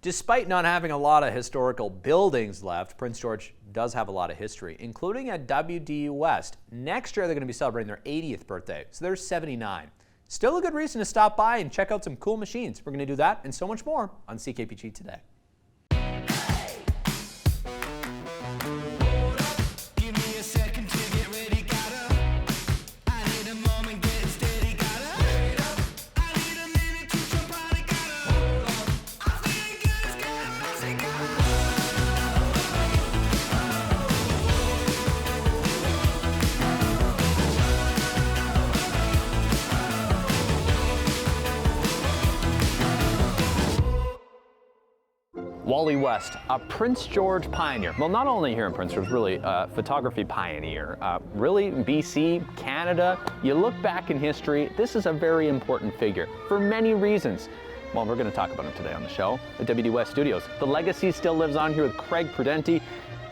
Despite not having a lot of historical buildings left, Prince George does have a lot of history, including at WD West. Next year, they're going to be celebrating their 80th birthday, so they're 79. Still a good reason to stop by and check out some cool machines. We're going to do that and so much more on CKPG Today. Wally West, a Prince George pioneer. Well, not only here in Prince George, really a photography pioneer. Really, BC, Canada, you look back in history, this is a very important figure for many reasons. Well, we're going to talk about him today on the show at WD West Studios. The legacy still lives on here with Craig Prudenti.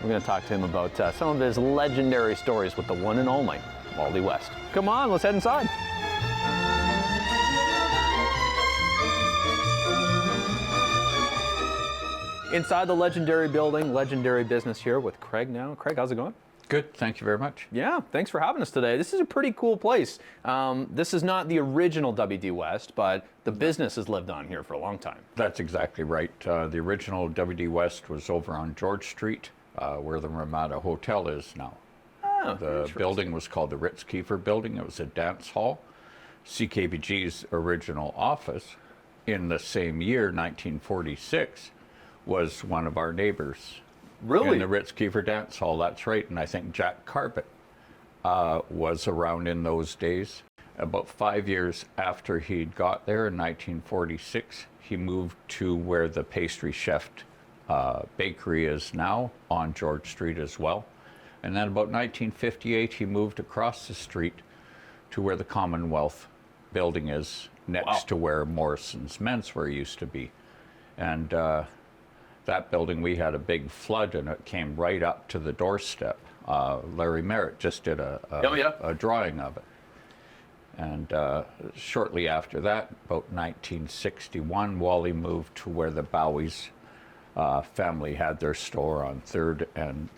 We're going to talk to him about some of his legendary stories with the one and only Wally West. Come on, let's head inside. Inside the legendary building, legendary business here with Craig now. Craig, how's it going? Good, thank you very much. Yeah, thanks for having us today. This is a pretty cool place. This is not the original WD West, but the business has lived on here for a long time. That's exactly right. The original WD West was over on George Street, where the Ramada Hotel is now. Oh, the building was called the Ritz-Kiefer Building. It was a dance hall. CKPG's original office in the same year, 1946, was one of our neighbors. Really? In the Ritz-Kiefer Dance Hall, that's right. And I think Jack Carpet was around in those days. About 5 years after he'd got there in 1946, he moved to where the Pastry Chef bakery is now, on George Street as well. And then about 1958, he moved across the street to where the Commonwealth building is, next to where Morrison's Menswear used to be. And that building, we had a big flood and it came right up to the doorstep. Larry Merritt just did a drawing of it. And shortly after that, about 1961, Wally moved to where the Bowie's family had their store on 3rd and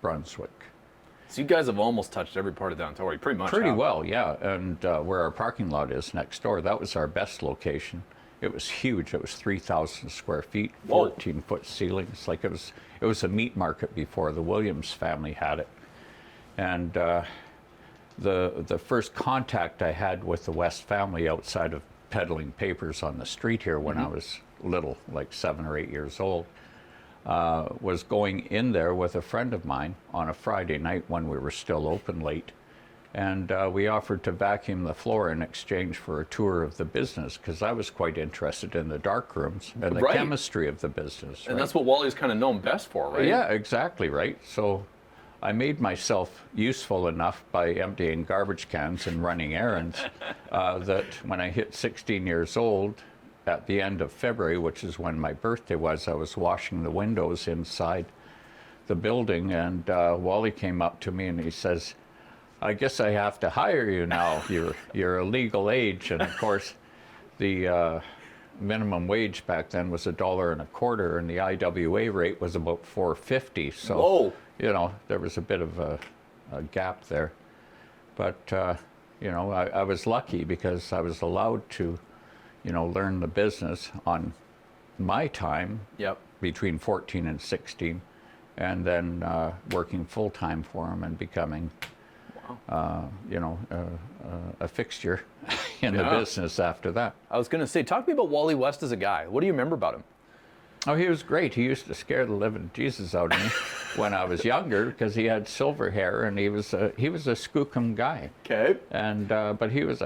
Brunswick. So you guys have almost touched every part of downtown, or you pretty much Pretty have. well, yeah. And where our parking lot is next door, that was our best location. It was huge. It was 3,000 square feet, 14-foot ceilings. Like it was a meat market before the Williams family had it. And the first contact I had with the West family outside of peddling papers on the street here when I was little, like 7 or 8 years old, was going in there with a friend of mine on a Friday night when we were still open late. And we offered to vacuum the floor in exchange for a tour of the business, because I was quite interested in the dark rooms and the chemistry of the business. And that's what Wally's kind of known best for, right? Yeah, exactly right. So I made myself useful enough by emptying garbage cans and running errands that when I hit 16 years old, at the end of February, which is when my birthday was, I was washing the windows inside the building, and Wally came up to me and he says, "I guess I have to hire you now. You're a legal age." And of course, the minimum wage back then was $1.25, and the IWA rate was about $4.50. So, you know, there was a bit of a gap there. But you know, I was lucky because I was allowed to, you know, learn the business on my time between 14 and 16, and then working full time for him and becoming you know, a fixture in the business after that. I was going to say, talk to me about Wally West as a guy. What do you remember about him? Oh, he was great. He used to scare the living Jesus out of me when I was younger, because he had silver hair and he was a skookum guy. Okay. And but he was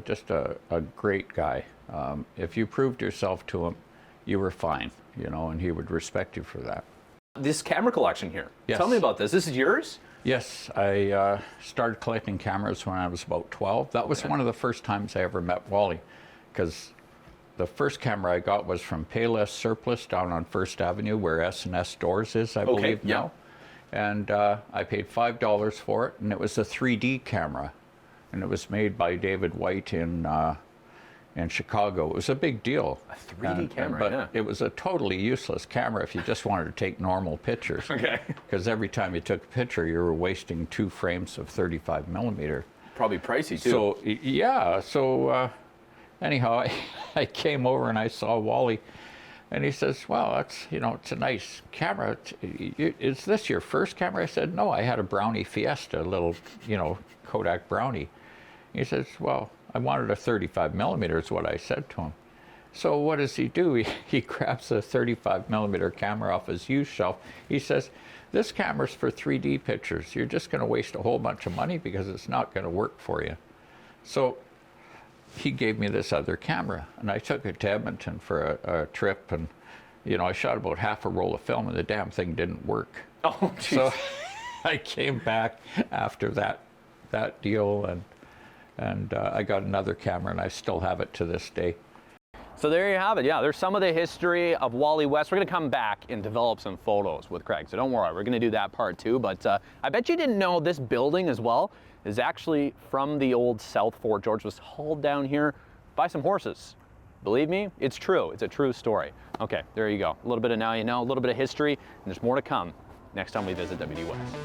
just a great guy. If you proved yourself to him, you were fine, you know, and he would respect you for that. This camera collection here. Yes. Tell me about this. This is yours? Yes, I started collecting cameras when I was about 12. That was one of the first times I ever met Wally, because the first camera I got was from Payless Surplus down on First Avenue, where S&S Doors is, I believe now. And I paid $5 for it, and it was a 3D camera, and it was made by David White in in Chicago. It was a big deal. A 3D camera, but yeah. it was a totally useless camera if you just wanted to take normal pictures. Okay. Because every time you took a picture, you were wasting 2 frames of 35 millimeter. Probably pricey too. So, yeah, so anyhow, I came over and I saw Wally, and he says, well, that's, it's a nice camera. Is this your first camera? I said, no, I had a Brownie Fiesta, a little, Kodak Brownie. He says, well, I wanted a 35 millimeter is what I said to him. So what does he do? He grabs a 35 millimeter camera off his used shelf. He says, this camera's for 3D pictures. You're just going to waste a whole bunch of money because it's not going to work for you. So he gave me this other camera, and I took it to Edmonton for a trip, and I shot about half a roll of film, and the damn thing didn't work. Oh, geez. So I came back after that deal, and I got another camera, and I still have it to this day. So there you have it. Yeah, there's some of the history of Wally West. We're going to come back and develop some photos with Craig, so don't worry. We're going to do that part too. But I bet you didn't know this building as well is actually from the old South Fort George. Was hauled down here by some horses. Believe me, it's true. It's a true story. Okay, there you go. A little bit of now you know, a little bit of history, and there's more to come next time we visit WD West.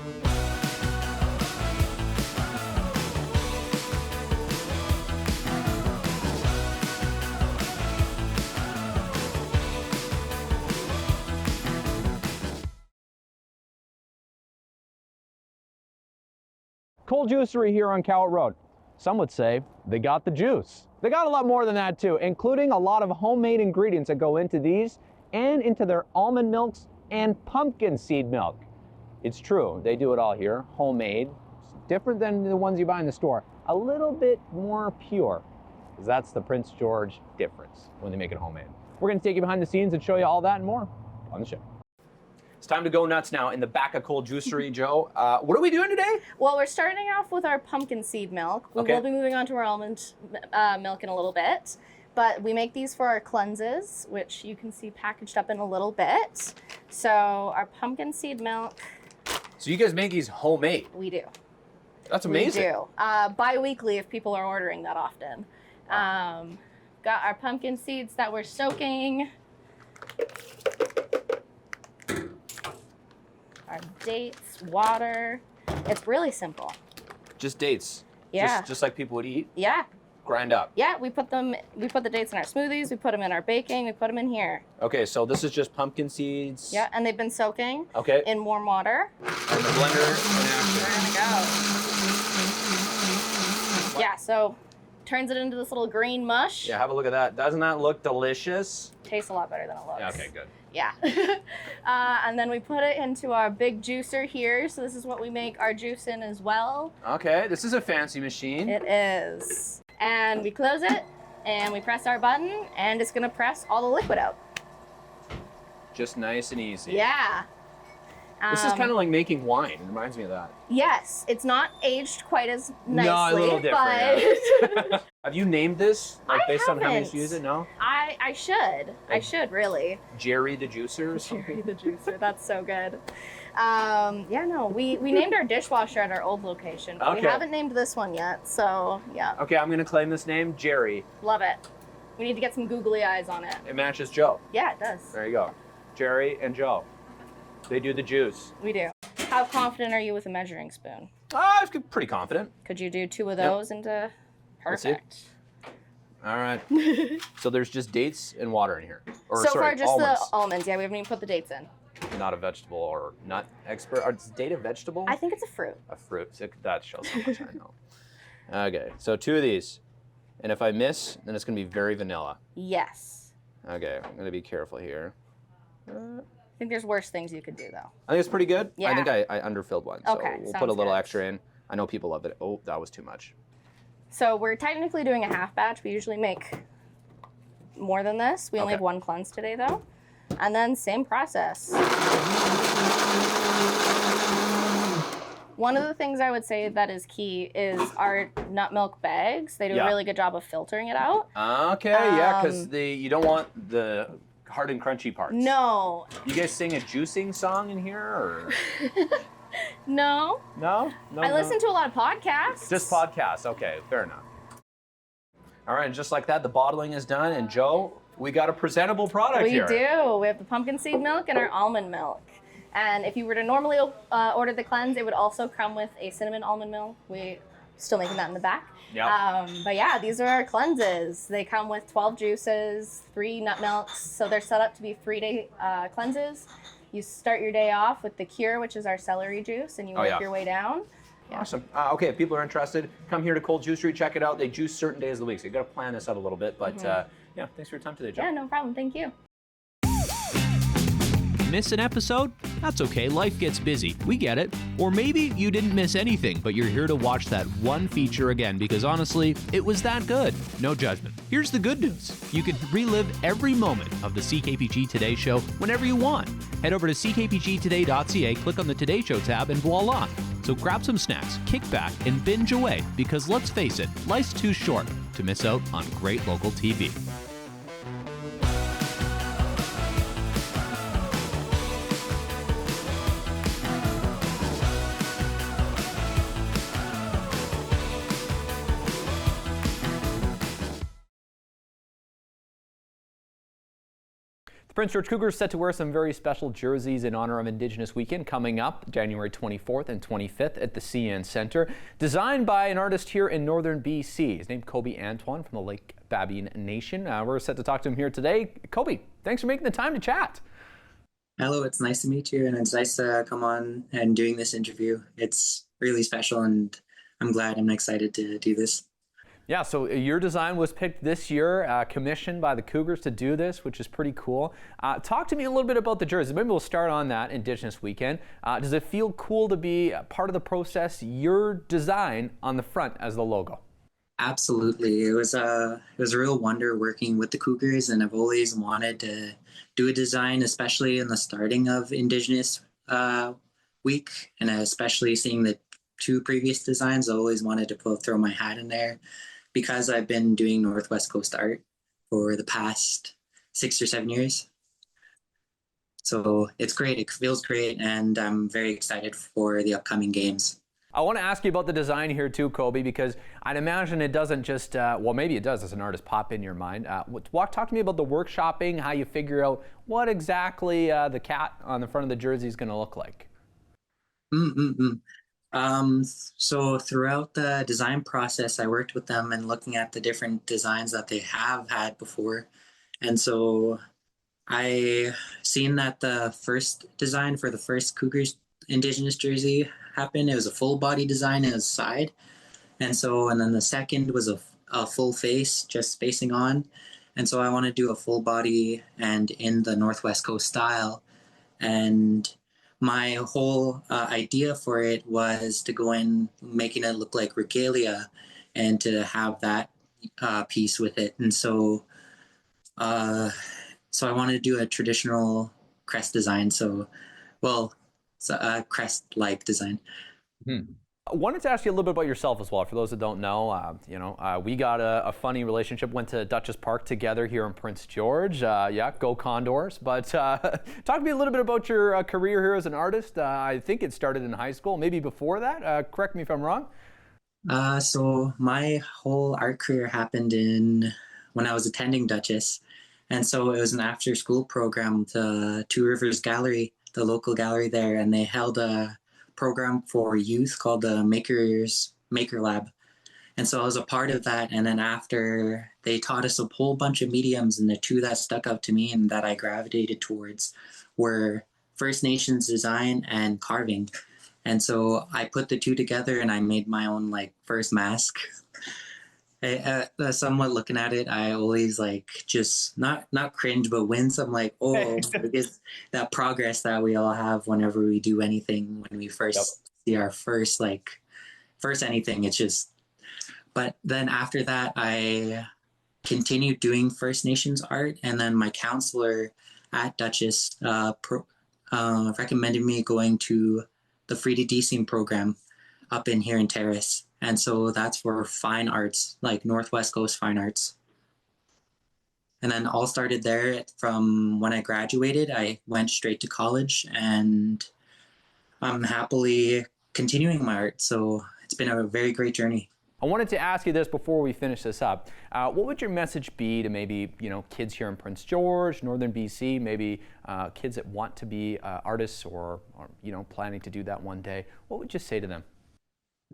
Col Juicery here on Cowart Road. Some would say they got the juice. They got a lot more than that too, including a lot of homemade ingredients that go into these and into their almond milks and pumpkin seed milk. It's true, they do it all here, homemade. It's different than the ones you buy in the store. A little bit more pure, because that's the Prince George difference when they make it homemade. We're gonna take you behind the scenes and show you all that and more on the show. It's time to go nuts now in the back of Col Juicery, Joe. What are we doing today? Well, we're starting off with our pumpkin seed milk. We will be moving on to our almond milk in a little bit. But we make these for our cleanses, which you can see packaged up in a little bit. So our pumpkin seed milk. So you guys make these homemade? We do. That's amazing. We do. Bi-weekly if people are ordering that often. Wow. Got our pumpkin seeds that we're soaking. Our dates, water. It's really simple. Just dates. Yeah. Just like people would eat. Yeah. Grind up. Yeah, we put the dates in our smoothies, we put them in our baking, we put them in here. Okay, so this is just pumpkin seeds. Yeah, and they've been soaking in warm water. And the blender in action. There we go. Yeah, so turns it into this little green mush. Yeah, have a look at that. Doesn't that look delicious? Tastes a lot better than it looks. Yeah, okay, good. Yeah. And then we put it into our big juicer here. So this is what we make our juice in as well. Okay, this is a fancy machine. It is. And we close it and we press our button and it's gonna press all the liquid out. Just nice and easy. Yeah. This is kind of like making wine. It reminds me of that. Yes, it's not aged quite as nicely. No, a little different. But Have you named this? Like I based on how many haven't. you use it? No? I should. I should really. Jerry the Juicer or something? Jerry the Juicer, that's so good. Yeah, no, we named our dishwasher at our old location, but we haven't named this one yet, so yeah. Okay, I'm gonna claim this name, Jerry. Love it. We need to get some googly eyes on it. It matches Joe. Yeah, it does. There you go. Jerry and Joe. They do the juice. We do. How confident are you with a measuring spoon? I'm pretty confident. Could you do 2 of those into... Perfect. All right. So there's just dates and water in here. Or, so sorry, far, just almonds. the almonds. Yeah, we haven't even put the dates in. Not a vegetable or nut expert. Is date a vegetable? I think it's a fruit. A fruit. So that shows how much I know. Okay, so 2 of these. And if I miss, then it's going to be very vanilla. Yes. Okay, I'm going to be careful here. I think there's worse things you could do, though. I think it's pretty good. Yeah. I think I underfilled one. So Okay, we'll put a little sounds good. extra in. I know people love it. Oh, that was too much. So we're technically doing a half batch. We usually make more than this. We only Okay. have 1 cleanse today, though. And then same process. One of the things I would say that is key is our nut milk bags. They do a really good job of filtering it out. Okay, yeah, because you don't want the hard and crunchy parts. No. You guys sing a juicing song in here, or No. no? I listen to a lot of podcasts. Just podcasts. Okay, fair enough. All right, and just like that, the bottling is done. And Joe, we got a presentable product here. We do. We have the pumpkin seed milk and our almond milk. And if you were to normally order the cleanse, it would also come with a cinnamon almond milk. We still making that in the back. Yep. But yeah, these are our cleanses. They come with 12 juices, 3 nut milks. So they're set up to be 3-day cleanses. You start your day off with the cure, which is our celery juice, and you work your way down. Yeah. Awesome. Okay, if people are interested, come here to Col Juicery, check it out. They juice certain days of the week, so you got to plan this out a little bit. But yeah, thanks for your time today, Joe. Yeah, no problem. Thank you. Miss an episode? That's okay, life gets busy. We get it. Or maybe you didn't miss anything, but you're here to watch that one feature again because honestly, it was that good. No judgment. Here's the good news. You can relive every moment of the CKPG Today Show whenever you want. Head over to ckpgtoday.ca, click on the Today Show tab, and voila. So grab some snacks, kick back, and binge away because let's face it, life's too short to miss out on great local TV. The Prince George Cougars set to wear some very special jerseys in honor of Indigenous Weekend coming up January 24th and 25th at the CN Centre. Designed by an artist here in northern BC. His name's Kobe Antoine from the Lake Babine Nation. We're set to talk to him here today. Kobe, thanks for making the time to chat. Hello, it's nice to meet you, and it's nice to come on and doing this interview. It's really special, and I'm excited to do this. Yeah, so your design was picked this year, commissioned by the Cougars to do this, which is pretty cool. Talk to me a little bit about the jersey. Maybe we'll start on that, Indigenous Weekend. Does it feel cool to be part of the process, your design on the front as the logo? Absolutely. It was a real wonder working with the Cougars, and I've always wanted to do a design, especially in the starting of Indigenous Week, and especially seeing the 2 previous designs. I always wanted to throw my hat in there. Because I've been doing Northwest Coast art for the past 6 or 7 years. So it's great, it feels great, and I'm very excited for the upcoming games. I want to ask you about the design here too, Kobe, because I'd imagine it doesn't just, well, maybe it does as an artist pop in your mind. Talk to me about the workshopping, how you figure out what exactly the cat on the front of the jersey is going to look like. So throughout the design process, I worked with them and looking at the different designs that they have had before. And so I seen that the first design for the first Cougars Indigenous jersey happened. It was a full body design and a side. And then the second was a full face, just facing on. And so I want to do a full body and in the Northwest Coast style. And my whole idea for it was to go in making it look like regalia and to have that piece with it. And so I wanted to do a traditional crest design. It's a crest-like design. I wanted to ask you a little bit about yourself as well. For those that don't know, we got a funny relationship, went to Dutchess Park together here in Prince George. Go Condors. But talk to me a little bit about your career here as an artist. I think it started in high school, maybe before that. Correct me if I'm wrong. So my whole art career happened when I was attending Dutchess. And so it was an after-school program to Two Rivers Gallery, the local gallery there, and they held a program for youth called the Maker Lab. And so I was a part of that. And then after, they taught us a whole bunch of mediums, and the 2 that stuck out to me and that I gravitated towards were First Nations design and carving. And so I put the 2 together and I made my own first mask. Somewhat looking at it, I always just not cringe, but wince. I'm like, oh, it's that progress that we all have whenever we do anything. When we first see our first anything, it's just. But then after that, I continued doing First Nations art, and then my counselor at Dutchess recommended me going to the Frida Deasing program up in here in Terrace. And so that's for fine arts, like Northwest Coast Fine Arts. And then all started there. From when I graduated, I went straight to college, and I'm happily continuing my art. So it's been a very great journey. I wanted to ask you this before we finish this up. What would your message be to maybe, kids here in Prince George, Northern BC, maybe kids that want to be artists or planning to do that one day? What would you say to them?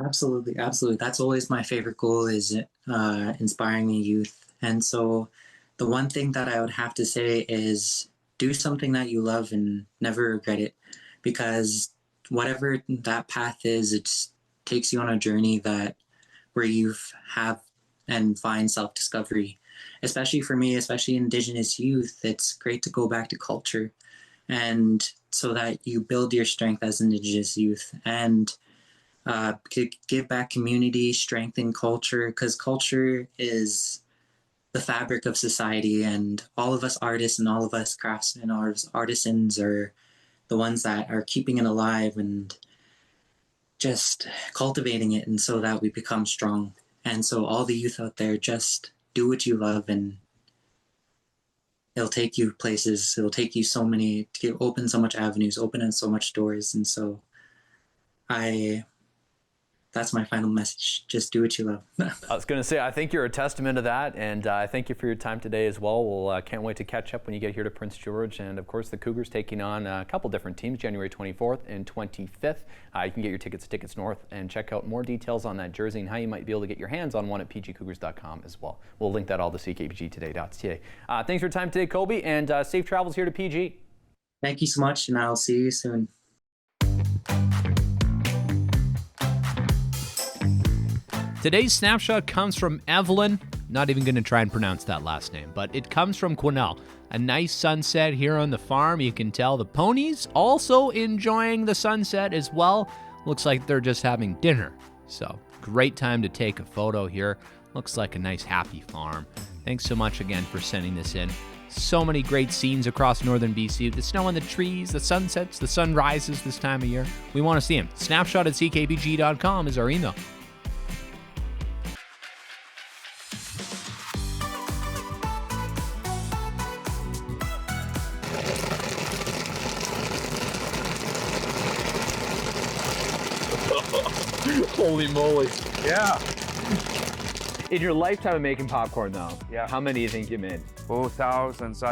Absolutely, absolutely. That's always my favorite goal, is inspiring the youth. And so the one thing that I would have to say is do something that you love and never regret it, because whatever that path is, it takes you on a journey where you have and find self-discovery. Especially for me, especially Indigenous youth, it's great to go back to culture, and so that you build your strength as Indigenous youth, and give back community, strengthen culture, because culture is the fabric of society, and all of us artists and all of us craftsmen, all of us artisans are the ones that are keeping it alive and just cultivating it, and so that we become strong. And so all the youth out there, just do what you love, and it'll take you places. It'll take you open so much avenues, open so much doors. And so that's my final message. Just do what you love. I was going to say, I think you're a testament to that, and I thank you for your time today as well. We'll can't wait to catch up when you get here to Prince George, and of course the Cougars taking on a couple different teams, January 24th and 25th. You can get your tickets at Tickets North and check out more details on that jersey and how you might be able to get your hands on one at pgcougars.com as well. We'll link that all to ckpgtoday.ca. Thanks for your time today, Colby, and safe travels here to PG. Thank you so much, and I'll see you soon. Today's snapshot comes from Evelyn. Not even going to try and pronounce that last name, but it comes from Quesnel. A nice sunset here on the farm. You can tell the ponies also enjoying the sunset as well. Looks like they're just having dinner. So great time to take a photo here. Looks like a nice happy farm. Thanks so much again for sending this in. So many great scenes across northern BC. The snow on the trees, the sunsets, the sunrises this time of year. We want to see them. Snapshot at ckpg.com is our email. Holy moly. Yeah. In your lifetime of making popcorn, though, Yeah. how many do you think you made? Oh, thousands.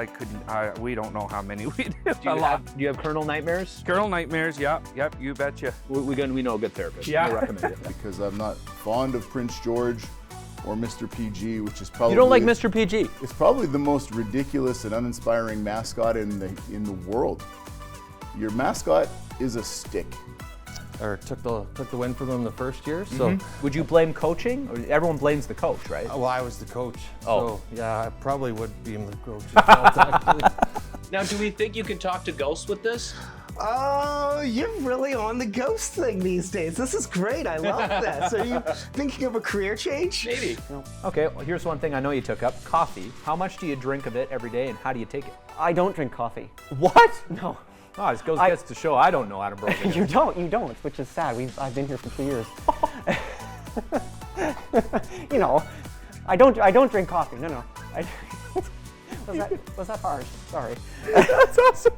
We don't know how many we did. Do you have Colonel nightmares? Colonel nightmares, yep, you betcha. We know a good therapist. Yeah. I recommend it. Because I'm not fond of Prince George or Mr. PG, which is probably... You don't like Mr. PG? It's probably the most ridiculous and uninspiring mascot in the world. Your mascot is a stick. Or took the win from them the first year. So, Would you blame coaching? Or everyone blames the coach, right? well, I was the coach. Oh. So, yeah, I probably would be the coach as well, actually. Now, do we think you can talk to ghosts with this? Oh, you're really on the ghost thing these days. This is great. I love this. Are you thinking of a career change? Maybe. Okay, well, here's one thing I know you took up. Coffee. How much do you drink of it every day, and how do you take it? I don't drink coffee. What? No. Oh, this gets to show I don't know how to break it. You don't, which is sad. I've been here for 2 years. I don't drink coffee. No. Was that harsh? Sorry. That's awesome.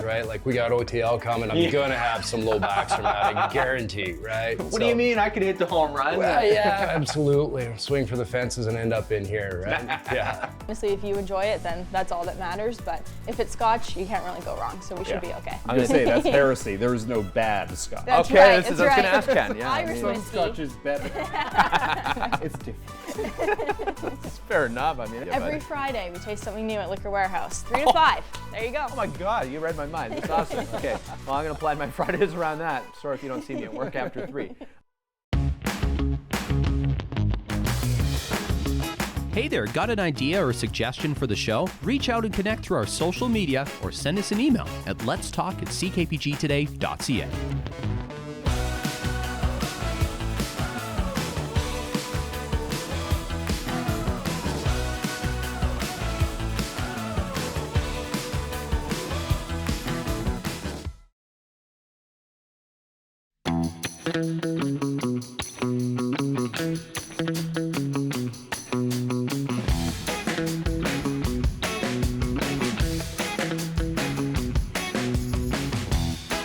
Right? Like, we got OTL coming. I'm gonna have some low backs from that, I guarantee, right? What do you mean I could hit the home run? Well, yeah, absolutely. Swing for the fences and end up in here, right? Yeah. Honestly, if you enjoy it, then that's all that matters. But if it's scotch, you can't really go wrong. So we should be okay. I'm going to say that's heresy. There is no bad scotch. That's Okay, right, I was that's going to right. ask Ken. Yeah, Irish Some whiskey. scotch is better. It's different. it's fair enough. I mean, Every Friday, we taste something new at Liquor Warehouse. 3 to 5. There you go. Oh my God, you read my mind. That's awesome. Okay, well, I'm going to plan my Fridays around that. Sorry if you don't see me at work after 3. Hey there, got an idea or suggestion for the show? Reach out and connect through our social media or send us an email at letstalk@ckpgtoday.ca.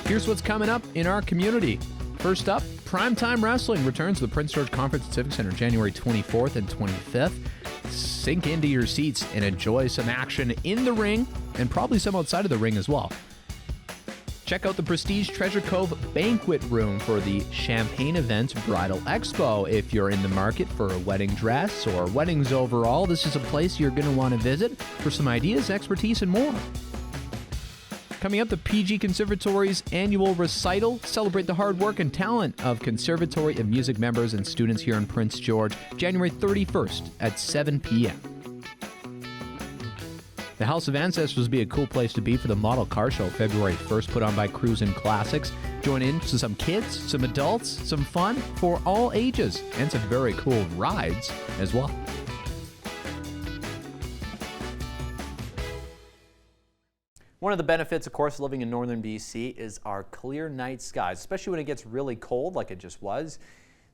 Here's what's coming up in our community. First up, Primetime Wrestling returns to the Prince George Conference and Civic Center January 24th and 25th. Sink into your seats and enjoy some action in the ring and probably some outside of the ring as well. Check out the Prestige Treasure Cove Banquet Room for the Champagne Events Bridal Expo. If you're in the market for a wedding dress or weddings overall, this is a place you're going to want to visit for some ideas, expertise, and more. Coming up, the PG Conservatory's annual recital. Celebrate the hard work and talent of Conservatory of Music members and students here in Prince George, January 31st at 7 p.m. The House of Ancestors will be a cool place to be for the Model Car Show, February 1st, put on by Cruisin' Classics. Join in to some kids, some adults, some fun for all ages, and some very cool rides as well. One of the benefits, of course, of living in northern BC is our clear night skies, especially when it gets really cold like it just was.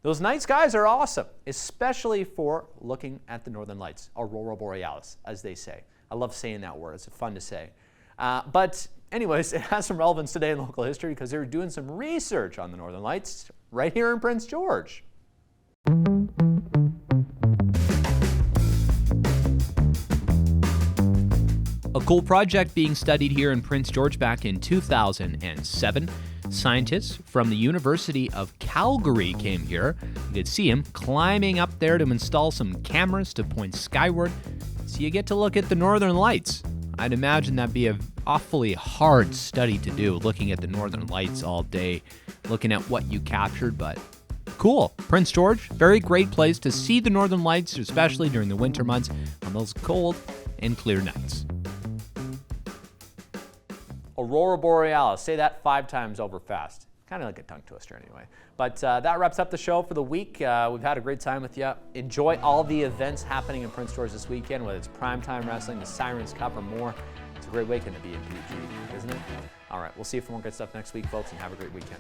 Those night skies are awesome, especially for looking at the northern lights, aurora borealis, as they say. I love saying that word. It's fun to say. But anyways, it has some relevance today in local history because they're doing some research on the northern lights right here in Prince George. A cool project being studied here in Prince George back in 2007. Scientists from the University of Calgary came here. You could see them climbing up there to install some cameras to point skyward. So you get to look at the northern lights. I'd imagine that'd be an awfully hard study to do, looking at the northern lights all day, looking at what you captured, but cool. Prince George, very great place to see the northern lights, especially during the winter months on those cold and clear nights. Aurora borealis. Say that 5 times over fast. Kind of like a tongue twister anyway. But that wraps up the show for the week. We've had a great time with you. Enjoy all the events happening in Prince George this weekend, whether it's Primetime Wrestling, the Sirens Cup, or more. It's a great weekend to be in PG, isn't it? All right, we'll see you for more good stuff next week, folks, and have a great weekend.